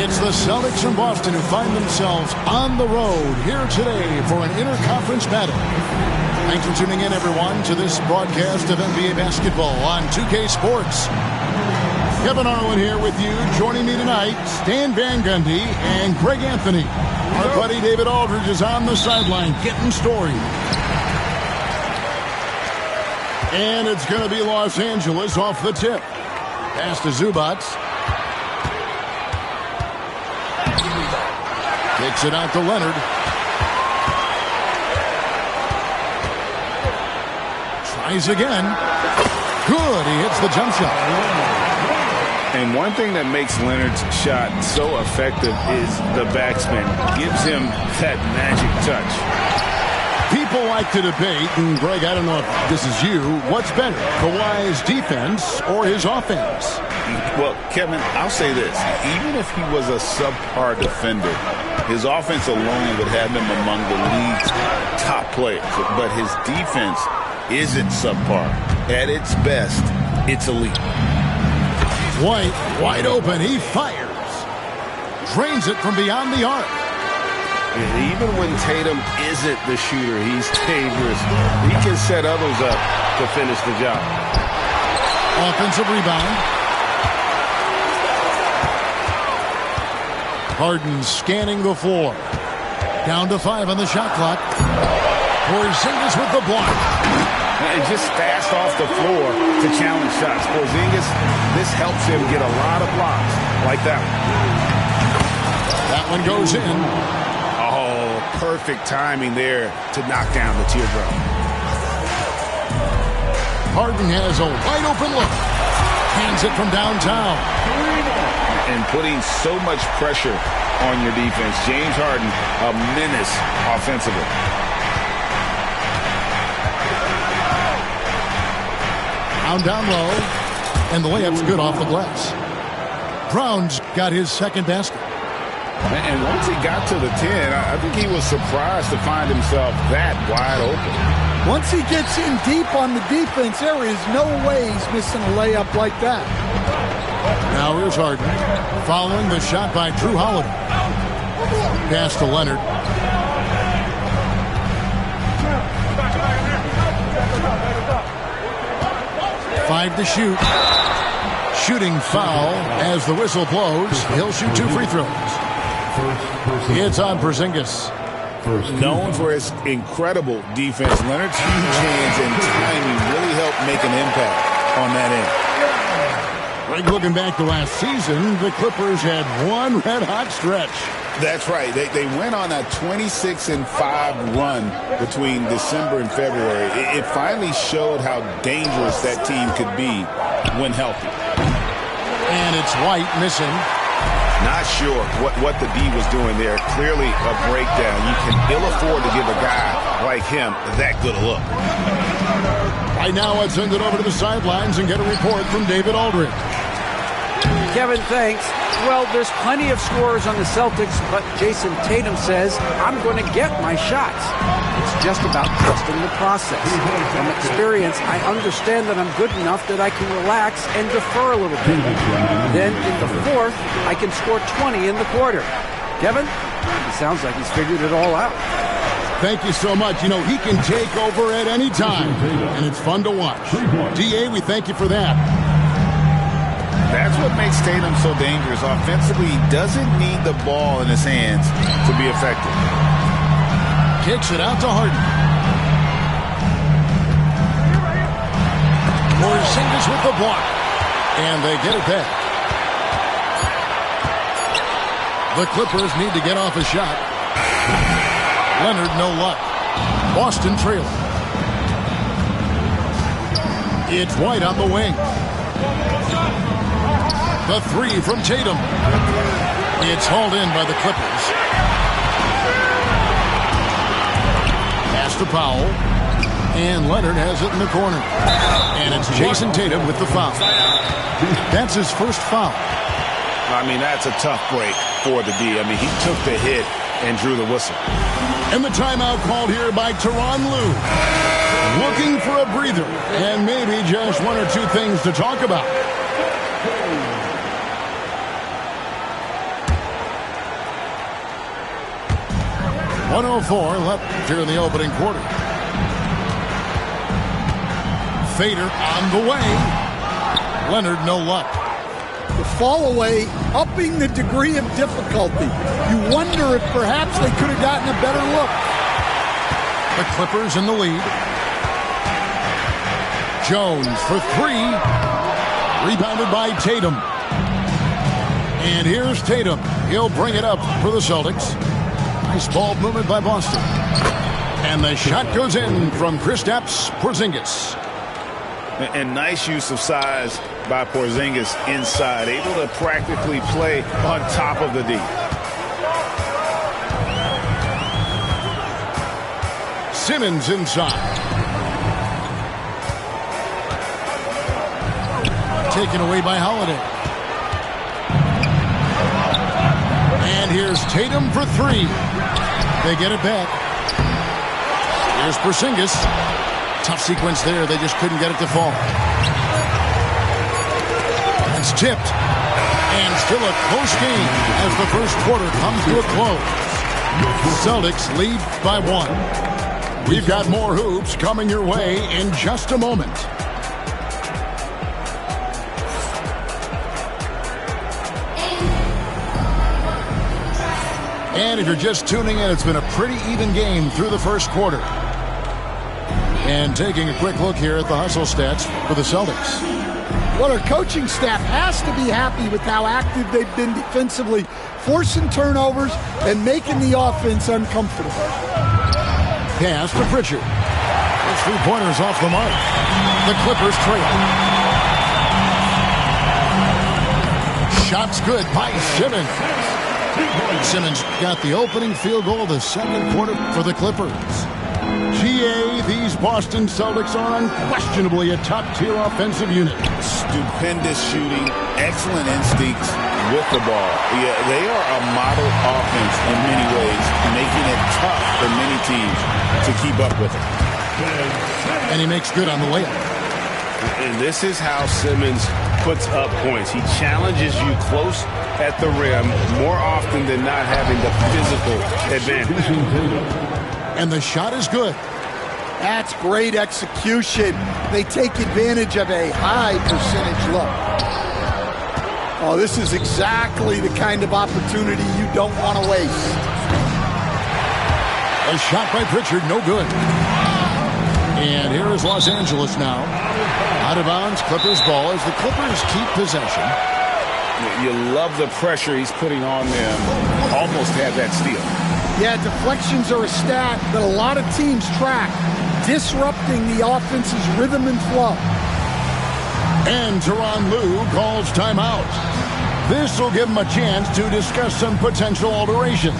It's the Celtics from Boston who find themselves on the road here today for an interconference battle. Thanks for tuning in, everyone, to this broadcast of NBA basketball on 2K Sports. Kevin Harlan here with you. Joining me tonight, Stan Van Gundy and Greg Anthony. Our buddy David Aldridge is on the sideline getting story. And it's going to be Los Angeles off the tip. Pass to Zubac. Kicks it out to Leonard. Tries again. Good. He hits the jump shot. And one thing that makes Leonard's shot so effective is the backspin. Gives him that magic touch. People like to debate, and Greg, I don't know if this is you, what's better, Kawhi's defense or his offense? Well, Kevin, I'll say this. Even if he was a subpar defender, his offense alone would have him among the league's top players. But his defense isn't subpar. At its best, it's elite. White, wide open, he fires. Drains it from beyond the arc. And even when Tatum isn't the shooter, he's dangerous. He can set others up to finish the job. Offensive rebound. Harden scanning the floor. Down to 5 on the shot clock. Porzingis with the block. And just fast off the floor to challenge shots. Porzingis, this helps him get a lot of blocks like that one. That one goes in. Oh, perfect timing there to knock down the teardrop. Harden has a wide open look. Hands it from downtown. And putting so much pressure on your defense. James Harden, a menace offensively. Down low, and the layup's good off the glass. Brown's got his second basket. And once he got to the 10, I think he was surprised to find himself that wide open. Once he gets in deep on the defense, there is no way he's missing a layup like that. Now here's Harden, following the shot by Drew Holiday. Pass to Leonard. Five to shoot. Shooting foul as the whistle blows. He'll shoot 2 free throws. It's on Porzingis. Known for his incredible defense, Leonard's huge hands and timing really helped make an impact on that end. Greg, looking back to last season, the Clippers had one red-hot stretch. That's right. They went on a 26-5 run between December and February. It finally showed how dangerous that team could be when healthy. And it's White missing. Not sure what the D was doing there. Clearly a breakdown. You can ill afford to give a guy like him that good a look. Right now, let's send it over to the sidelines and get a report from David Aldridge. Kevin, thanks. Well, there's plenty of scorers on the Celtics, but Jason Tatum says, I'm going to get my shots. It's just about trusting the process. From experience, I understand that I'm good enough that I can relax and defer a little bit. Then in the fourth, I can score 20 in the quarter. Kevin, it sounds like he's figured it all out. Thank you so much. You know, he can take over at any time, and it's fun to watch. DA, we thank you for that. That's what makes Tatum so dangerous. Offensively, he doesn't need the ball in his hands to be effective. Kicks it out to Harden. Porzingis with the block. And they get it back. The Clippers need to get off a shot. Leonard, no luck. Boston trailing. It's White on the wing. The three from Tatum. It's hauled in by the Clippers. Pass to Powell. And Leonard has it in the corner. And it's Jason Tatum with the foul. That's his first foul. I mean, that's a tough break for the D. I mean, he took the hit and drew the whistle. And the timeout called here by Tyronn Lue. Looking for a breather and maybe just one or two things to talk about. 1:04 left here in the opening quarter. Fader on the way. Leonard, no luck. The fall away, upping the degree of difficulty. You wonder if perhaps they could have gotten a better look. The Clippers in the lead. Jones for three. Rebounded by Tatum. And here's Tatum. He'll bring it up for the Celtics. Nice ball movement by Boston. And the shot goes in from Kristaps Porzingis. And nice use of size by Porzingis inside. Able to practically play on top of the D. Simmons inside. Taken away by Holiday. And here's Tatum for three. They get it back. Here's Porzingis. Tough sequence there. They just couldn't get it to fall. It's tipped. And still a close game as the first quarter comes to a close. Celtics lead by one. We've got more hoops coming your way in just a moment. And if you're just tuning in, it's been a pretty even game through the first quarter. And taking a quick look here at the hustle stats for the Celtics. Well, our coaching staff has to be happy with how active they've been defensively, forcing turnovers and making the offense uncomfortable. Pass to Pritchard. Those three-pointers off the mark. The Clippers trail. Shots good by Simmons. Simmons got the opening field goal of the second quarter for the Clippers. GA, these Boston Celtics are unquestionably a top-tier offensive unit. Stupendous shooting, excellent instincts with the ball. Yeah, they are a model offense in many ways, making it tough for many teams to keep up with it. And he makes good on the layup. And this is how Simmons puts up points. He challenges you close at the rim more often than not, having the physical advantage. And the shot is good. That's great execution. They take advantage of a high percentage look. Oh, this is exactly the kind of opportunity you don't want to waste. A shot by Pritchard, no good. And here is Los Angeles now. Out of bounds, Clippers ball as the Clippers keep possession. You love the pressure he's putting on them. Almost had that steal. Yeah, deflections are a stat that a lot of teams track, disrupting the offense's rhythm and flow. And Tyronn Lue calls timeout. This will give him a chance to discuss some potential alterations.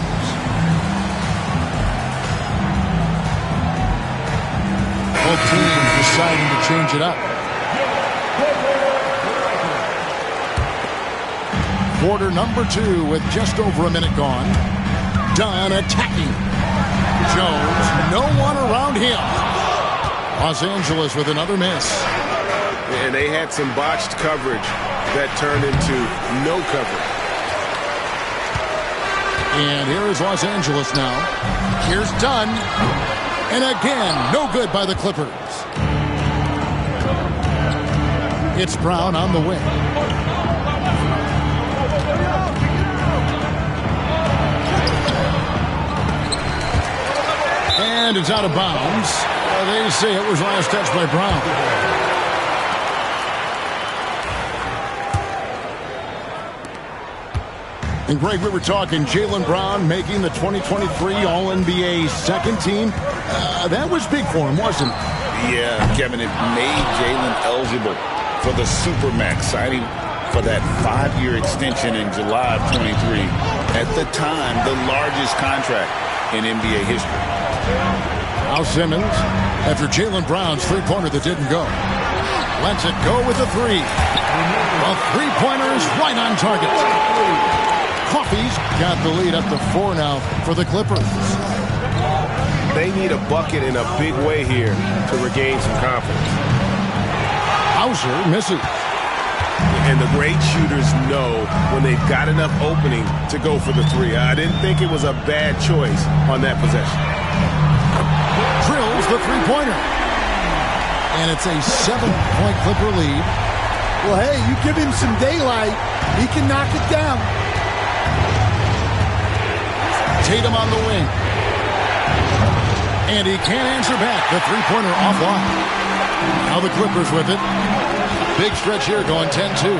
Both teams deciding to change it up. Quarter number 2 with just over a minute gone. Dunn attacking. Jones, no one around him. Los Angeles with another miss. And they had some botched coverage that turned into no coverage. And here is Los Angeles now. Here's Dunn. And again, no good by the Clippers. It's Brown on the way. And it's out of bounds. They say it was last touch by Brown. And Greg, we were talking Jaylen Brown making the 2023 All-NBA second team. That was big for him, wasn't it? Yeah, Kevin, it made Jaylen eligible for the Supermax, signing for that 5-year extension in July of 23. At the time, the largest contract in NBA history. Now Simmons, after Jaylen Brown's three-pointer that didn't go, lets it go with a three. The three-pointer is right on target. Coffey's got the lead up to 4 now for the Clippers. They need a bucket in a big way here to regain some confidence. Hauser misses. And the great shooters know when they've got enough opening to go for the three. I didn't think it was a bad choice on that possession. Drills the three-pointer. And it's a 7-point Clipper lead. Well, hey, you give him some daylight, he can knock it down. Tatum on the wing. And he can't answer back. The three-pointer offline. Now the Clippers with it. Big stretch here going 10-2.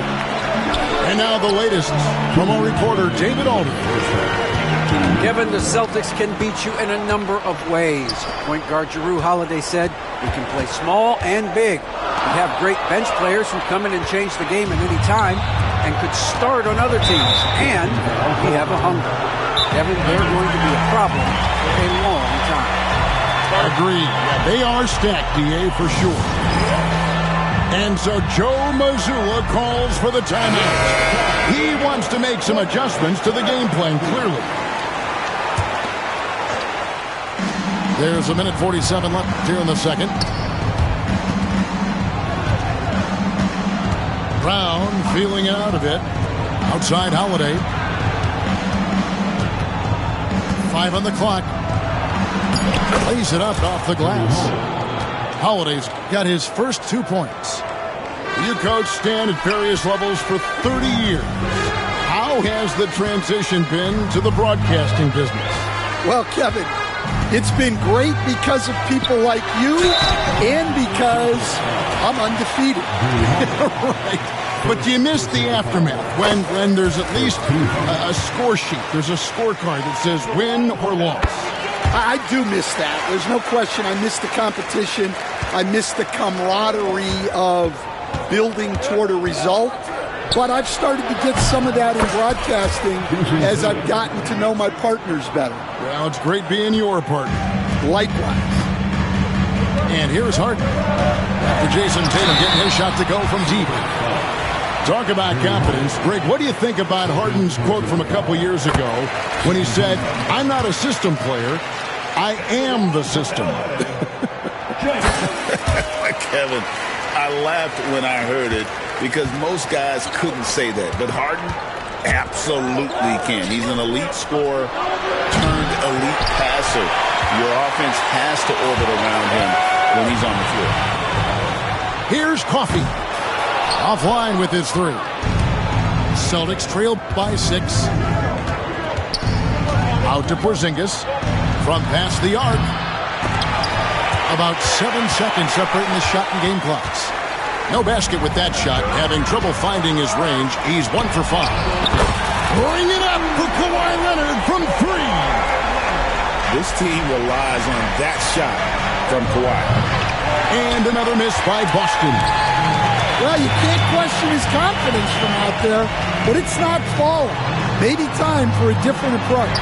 And now the latest from our reporter, David Alden. Kevin, the Celtics can beat you in a number of ways. Point guard Jrue Holiday said, we can play small and big. We have great bench players who come in and change the game at any time and could start on other teams. And we have a hunger. Kevin, they're going to be a problem for a long time. Agreed. They are stacked, DA, for sure. And so Joe Mazzulla calls for the timeout. He wants to make some adjustments to the game plan, clearly. There's a minute 47 left here in the second. Brown feeling it out a bit. Outside Holiday. 5 on the clock. Lays it up off the glass. Holiday's got his first 2 points. You coach Stan at various levels for 30 years. How has the transition been to the broadcasting business? Well, Kevin, it's been great because of people like you and because I'm undefeated. Right. But do you miss the aftermath when there's at least a score sheet? There's a scorecard that says win or loss. I do miss that. There's no question. I miss the competition. I miss the camaraderie of building toward a result. But I've started to get some of that in broadcasting as I've gotten to know my partners better. Well, it's great being your partner. Likewise. And here's Harden. After Jason Tatum getting his shot to go from deep. Talk about confidence. Greg, what do you think about Harden's quote from a couple years ago when he said, I'm not a system player, I am the system? Kevin, I laughed when I heard it because most guys couldn't say that. But Harden absolutely can. He's an elite scorer turned elite passer. Your offense has to orbit around him when he's on the floor. Here's Coffey. Offline with his 3. Celtics trail by 6. Out to Porzingis. From past the arc. About 7 seconds separating the shot and game clocks. No basket with that shot. Having trouble finding his range. He's 1 for 5. Bring it up for Kawhi Leonard from 3. This team relies on that shot from Kawhi. And another miss by Boston. Well, you can't question his confidence from out there, but it's not falling. Maybe time for a different approach.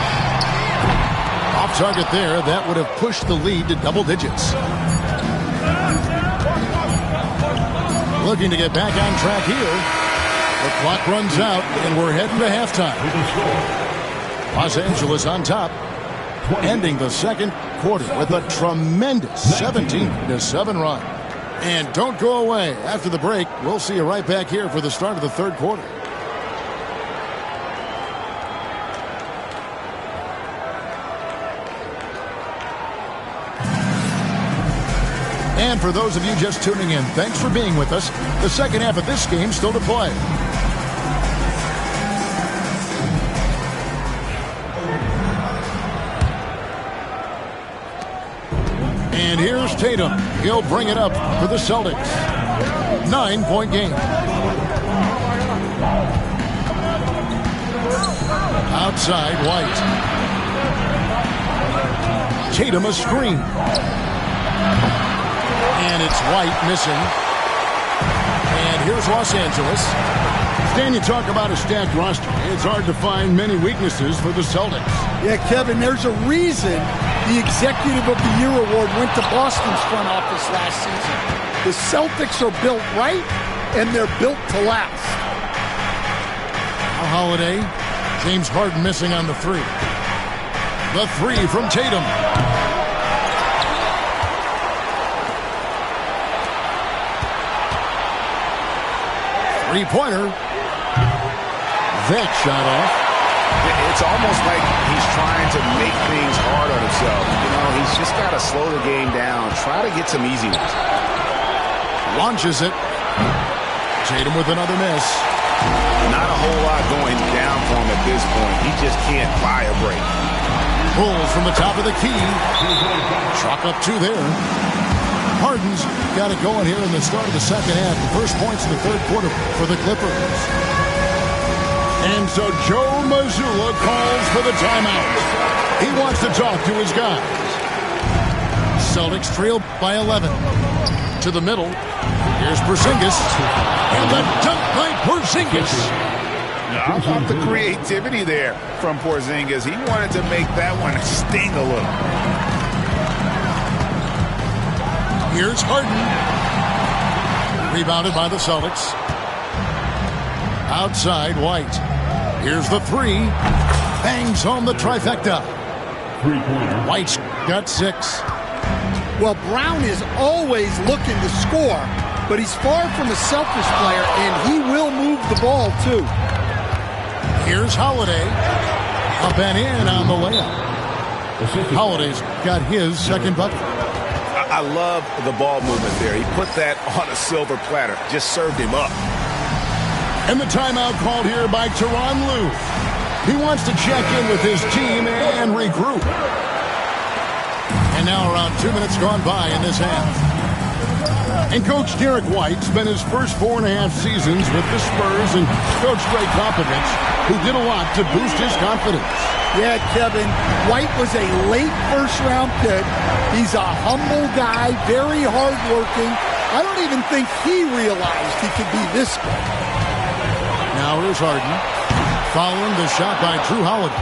Off target there. That would have pushed the lead to double digits. Looking to get back on track here. The clock runs out, and we're heading to halftime. Los Angeles on top, ending the second quarter with a tremendous 17-7 run. And don't go away. After the break, we'll see you right back here for the start of the third quarter. And for those of you just tuning in, thanks for being with us. The second half of this game still to play. And here's Tatum. He'll bring it up for the Celtics. 9-point game. Outside, White. Tatum a screen. And it's White missing. And here's Los Angeles. Stan, you talk about a stacked roster. It's hard to find many weaknesses for the Celtics. Yeah, Kevin, there's a reason the Executive of the Year award went to Boston's front office last season. The Celtics are built right, and they're built to last. Holiday. James Harden missing on the 3. The 3 from Tatum. Three-pointer. That shot off. It's almost like he's trying to make things hard on himself. You know, he's just got to slow the game down. Try to get some easy ones. Launches it. Tatum with another miss. Not a whole lot going down for him at this point. He just can't buy a break. Pulls from the top of the key. Chalk up two there. Harden's got it going here in the start of the second half. The first points in the third quarter for the Clippers. And so Joe Mazzulla calls for the timeout. He wants to talk to his guys. Celtics trail by 11. To the middle. Here's Porzingis. And the dunk by Porzingis. How about the creativity there from Porzingis? He wanted to make that one sting a little. Here's Harden. Rebounded by the Celtics. Outside, White. Here's the three. Bangs home the trifecta. Three-pointer. White's got 6. Well, Brown is always looking to score, but he's far from a selfish player, and he will move the ball, too. Here's Holiday. Up and in on the layup. Holiday's got his second bucket. I love the ball movement there. He put that on a silver platter. Just served him up. And the timeout called here by Tyronn Lue. He wants to check in with his team and regroup. And now around 2 minutes gone by in this half. And Coach Derek White spent his first 4.5 seasons with the Spurs and Coach Ray Popovich, who did a lot to boost his confidence. Yeah, Kevin, White was a late first-round pick. He's a humble guy, very hardworking. I don't even think he realized he could be this good. Now here's Harden, following the shot by Drew Holiday.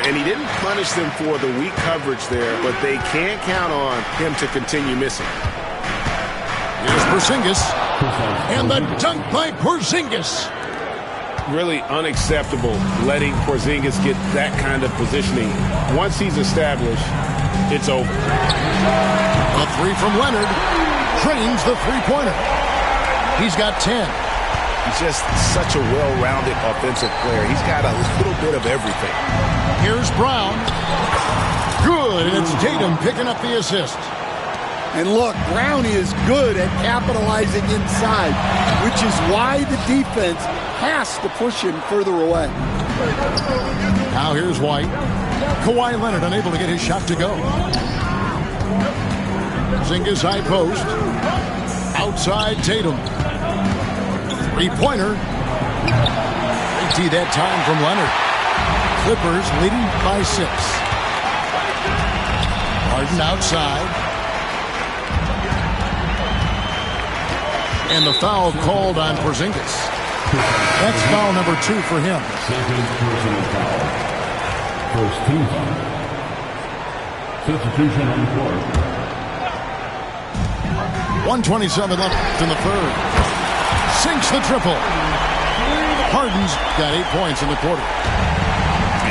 And he didn't punish them for the weak coverage there, but they can't count on him to continue missing. Here's Porzingis, and the dunk by Porzingis. Really unacceptable letting Porzingis get that kind of positioning. Once he's established, it's over. A three from Leonard drains the three-pointer. He's got 10. He's just such a well-rounded offensive player. He's got a little bit of everything. Here's Brown. Good, and it's Tatum picking up the assist. And look, Brown is good at capitalizing inside, which is why the defense has to push him further away. Now here's White. Kawhi Leonard unable to get his shot to go. Porzingis high post. Outside Tatum. Three-pointer. Empty that time from Leonard. Clippers leading by 6. Harden outside. And the foul called on Porzingis. That's foul number 2 for him. Second personal foul. First team foul. Substitution on the court. 1:27 left in the third. Sinks the triple. Harden's got 8 points in the quarter.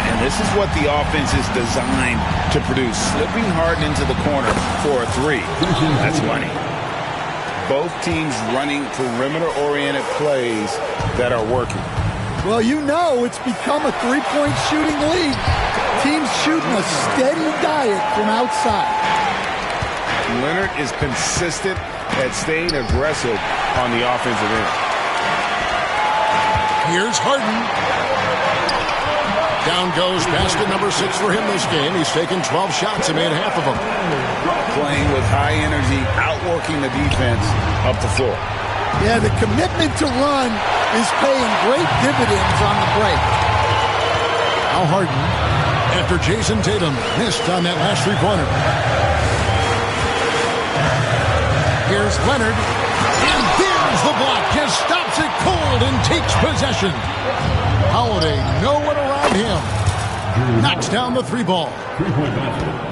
And this is what the offense is designed to produce. Slipping Harden into the corner for a 3. That's money. Both teams running perimeter-oriented plays that are working. Well, you know it's become a three-point shooting league. Teams shooting a steady diet from outside. Leonard is consistent at staying aggressive on the offensive end. Here's Harden. Down goes basket number 6 for him this game. He's taken 12 shots and made half of them. Playing with high energy, outworking the defense up the floor. Yeah, the commitment to run is paying great dividends on the break. Now Harden, after Jason Tatum missed on that last three-pointer. Here's Leonard, and there's the block. Just stops it cold and takes possession. Holiday, no one around him. Knocks down the 3-ball.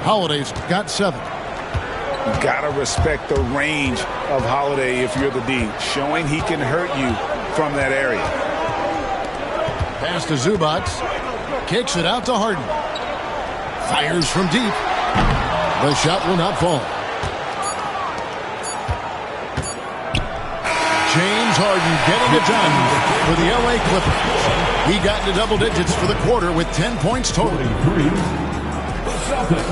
Holiday's got 7. You got to respect the range of Holiday if you're the D, showing he can hurt you from that area. Pass to Zubac. Kicks it out to Harden. Fires from deep. The shot will not fall. James Harden getting it done for the L.A. Clippers. He got into double digits for the quarter with 10 points total. 43. The Celtics.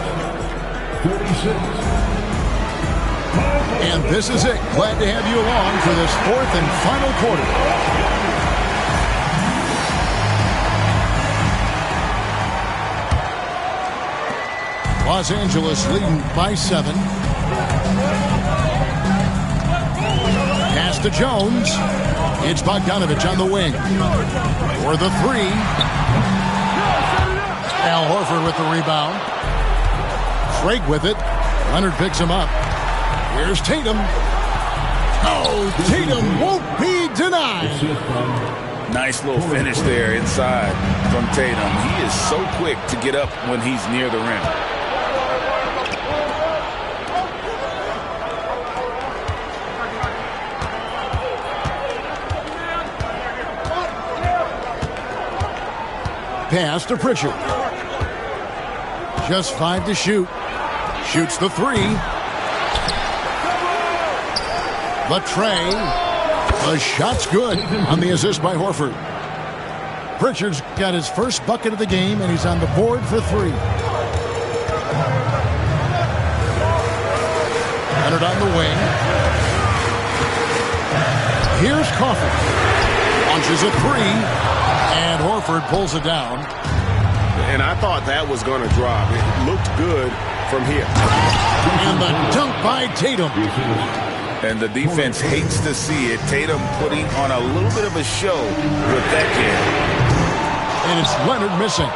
36. And this is it. Glad to have you along for this fourth and final quarter. Los Angeles leading by 7. Pass to Jones. It's Bogdanovich on the wing. For the 3. Al Horford with the rebound. Craig with it. Leonard picks him up. Here's Tatum. Oh, Tatum won't be denied. Nice little finish there inside from Tatum. He is so quick to get up when he's near the rim. Pass to Pritchard. Just 5 to shoot. Shoots the 3. Latrey. The shot's good on the assist by Horford. Pritchard's got his first bucket of the game, and he's on the board for 3. Leonard on the wing. Here's Coffey. Launches a 3. And Horford pulls it down. And I thought that was going to drop. It looked good from here. And the dunk by Tatum. And the defense hates to see it. Tatum putting on a little bit of a show with that game. And it's Leonard missing.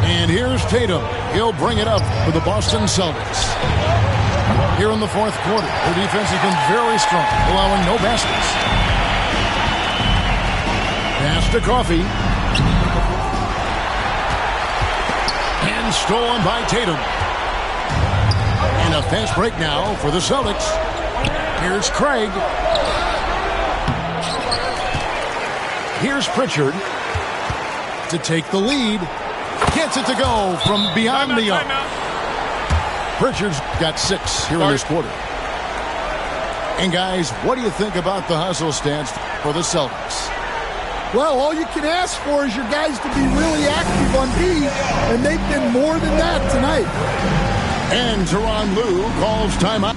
And here's Tatum. He'll bring it up for the Boston Celtics. Here in the fourth quarter, their defense has been very strong, allowing no baskets. Pass to Coffey. And stolen by Tatum. And a fast break now for the Celtics. Here's Craig. Here's Pritchard to take the lead. Gets it to go from beyond the arc. Pritchard's got 6 here in this quarter. And guys, what do you think about the hustle stance for the Celtics? Well, all you can ask for is your guys to be really active on D, and they've been more than that tonight. And Tyronn Lue calls timeout.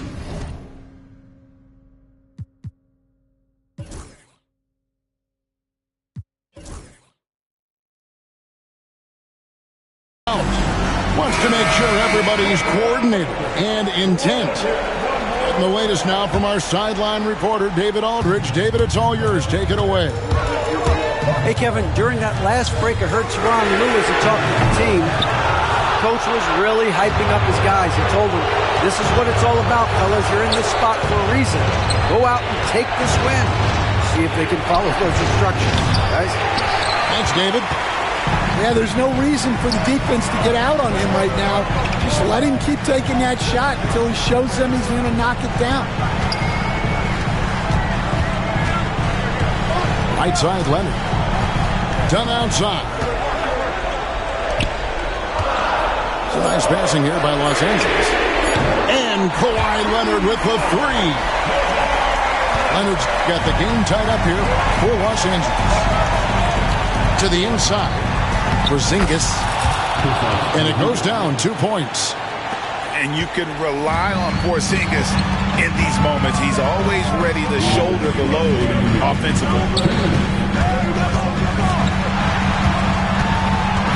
Wants to make sure everybody's coordinated and intent. And the latest now from our sideline reporter, David Aldridge. David, it's all yours. Take it away. Hey, Kevin, during that last break, I heard Tyronn Lue as he talked to the team. Coach was really hyping up his guys. He told them, this is what it's all about, fellas. You're in this spot for a reason. Go out and take this win. See if they can follow those instructions, guys. Thanks, David. Yeah, there's no reason for the defense to get out on him right now. Just let him keep taking that shot until he shows them he's going to knock it down. Right side, Leonard. Done outside. It's a nice passing here by Los Angeles. And Kawhi Leonard with the 3. Leonard's got the game tied up here for Los Angeles. To the inside for Zingis. And it goes down 2 points. And you can rely on Porzingis in these moments. He's always ready to shoulder the load offensively.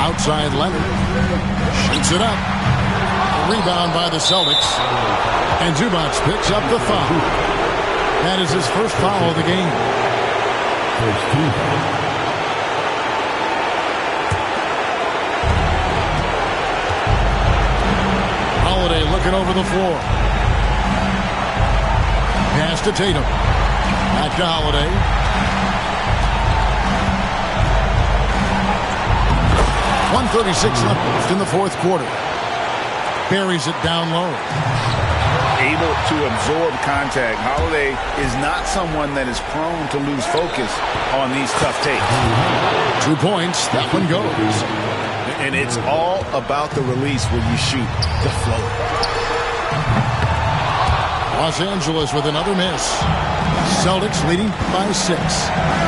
Outside Leonard. Shoots it up. Rebound by the Celtics. And Zubac picks up the foul. That is his first foul of the game. Holiday looking over the floor. Pass to Tatum. Back to Holiday. .136 left in the fourth quarter. Buries it down low. Able to absorb contact. Holiday is not someone that is prone to lose focus on these tough takes. 2 points. That one goes. And it's all about the release when you shoot the float. Los Angeles with another miss. Celtics leading by 6.